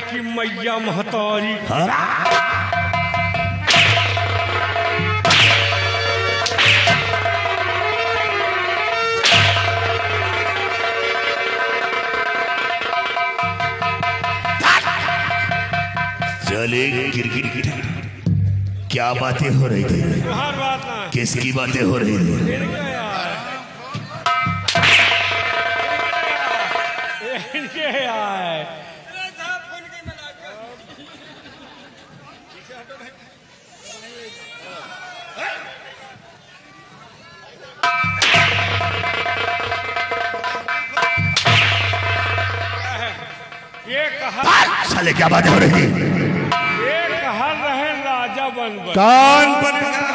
कि मैया महतारी चले गिरगिट, क्या बातें हो रही थी? हर बात ना किसकी बातें हो रही थी? इनके यार ये कहा साले क्या बातें हो रही थी? ये कहा रहे राजा बन बन कौन बनेगा?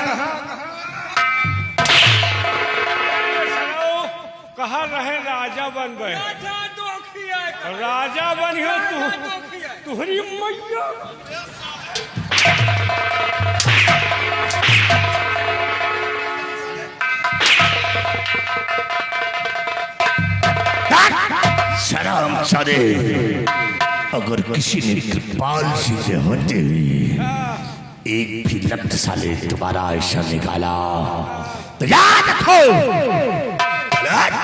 कहा रहे राजा बन बन राजा बनियो तुहरी मैया शराम सादे, अगर किसी ने कृपाल सिंह से होते हुए एक भी लफ्ज साले तुम्हारा ऐसा निकाला तो याद रखो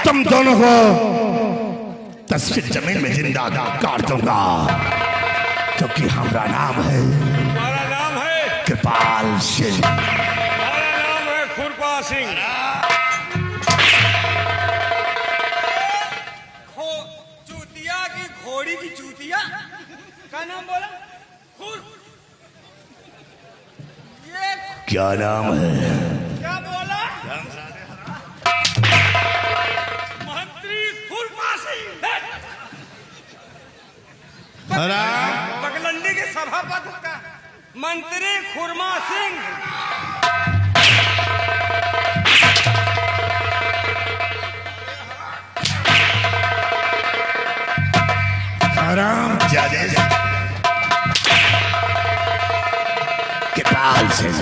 तुम दोनों को तस्वीर जमीन में जिंदा काट दूंगा, क्योंकि हमारा नाम है, हमारा नाम है कृपाल सिंह, हमारा नाम है खुरपा सिंह। चूतिया की घोड़ी की चूतिया का नाम बोला? ये क्या नाम है? क्या बोला? मंत्री खुरपा सिंह बगलंडी के सभापति का मंत्री खुरमा सिंह। आराम जादे कृपाल सिंह,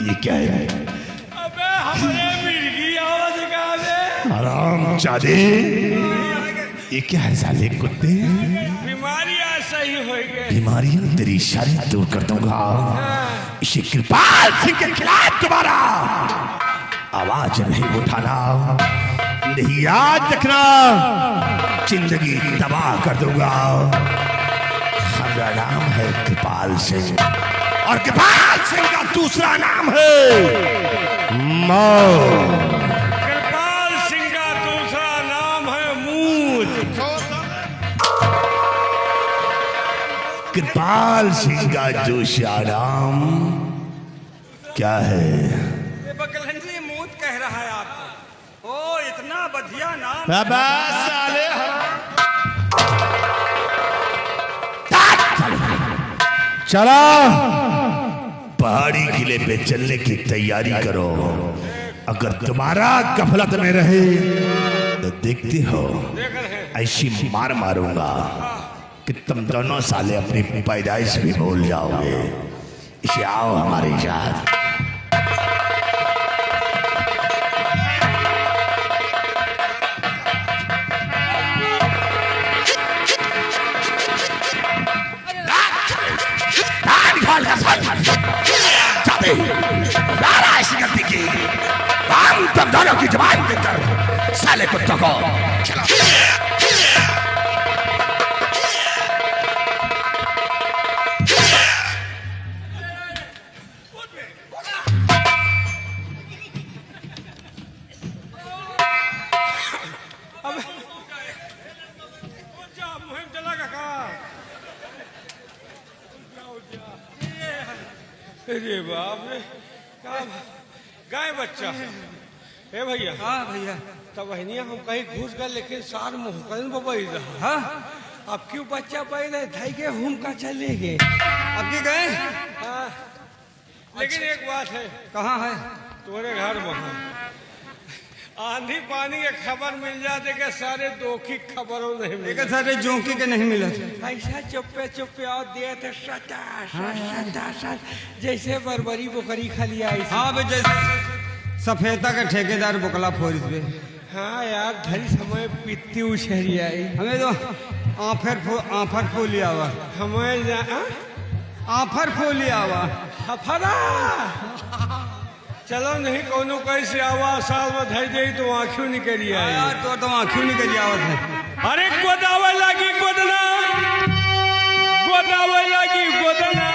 ये क्या है? अबे हमने मिर्गी आवाज गावे आराम जादे, ये क्या है साले कुत्ते? बीमारी आज सही हो गई। बीमारियां तेरी सारी दूर कर दूंगा। इसे कृपाल सिंह के खिलाफ तुम्हारा आवाज नहीं उठाना, नहीं याद रखना, जिंदगी तबाह कर दूंगा। हमारा नाम है कृपाल सिंह और कृपाल सिंह का दूसरा नाम है मौत। कृपाल सिंह का दूसरा नाम है मूत। कृपाल सिंह का दूसरा नाम क्या है? ये बगलंडी मूत कह रहा है आपको। ओ इतना बढ़िया नाम। चला पहाड़ी किले पे चलने की तैयारी करो। अगर तुम्हारा गफलत में रहे तो देखते हो ऐसी मार मारूंगा कि तुम दोनों साले अपनी पैदाइश भी भूल जाओगे। इसे आओ हमारे साथ। ऐसी गलती की हम तुम दोनों की जबान देकर साले कुत्तों को खिला। मुहिम चला काका। अरे बाप रे, गाय बच्चा है भैया। हाँ भैया। तब बहनिया हम कहीं घुस गए, लेकिन सार मुहकन बबई रहा। हाँ अब क्यों बच्चा पाई रहे धाई के हम का चले गए। अब की गए? हाँ, लेकिन एक बात है, कहाँ है? तुम्हारे घर में है। आंधी पानी के खबर मिल जाते के सारे दो की खबरों नहीं मिले। एक सारे जोंकी के नहीं मिला। ऐसा चुप्पे चुप्पे और दिए थे सटा जैसे बरबरी बोकरी खा लिया। हाँ भाई जैसे सफेदा के ठेकेदार बुकला फोरिस पे। हाँ यार धरी समय पित्ती उछरी आई हमें तो आफर फूली आवा। हमें जा आफर फूली आवा। हफरा चलो नहीं कोनो कैसे आवा साल में धर जाई तो आँखियों निकली आई यार तो आँखियों निकली आवत है। अरे गोदावे लगी गोदना गोदावे लगी गोदना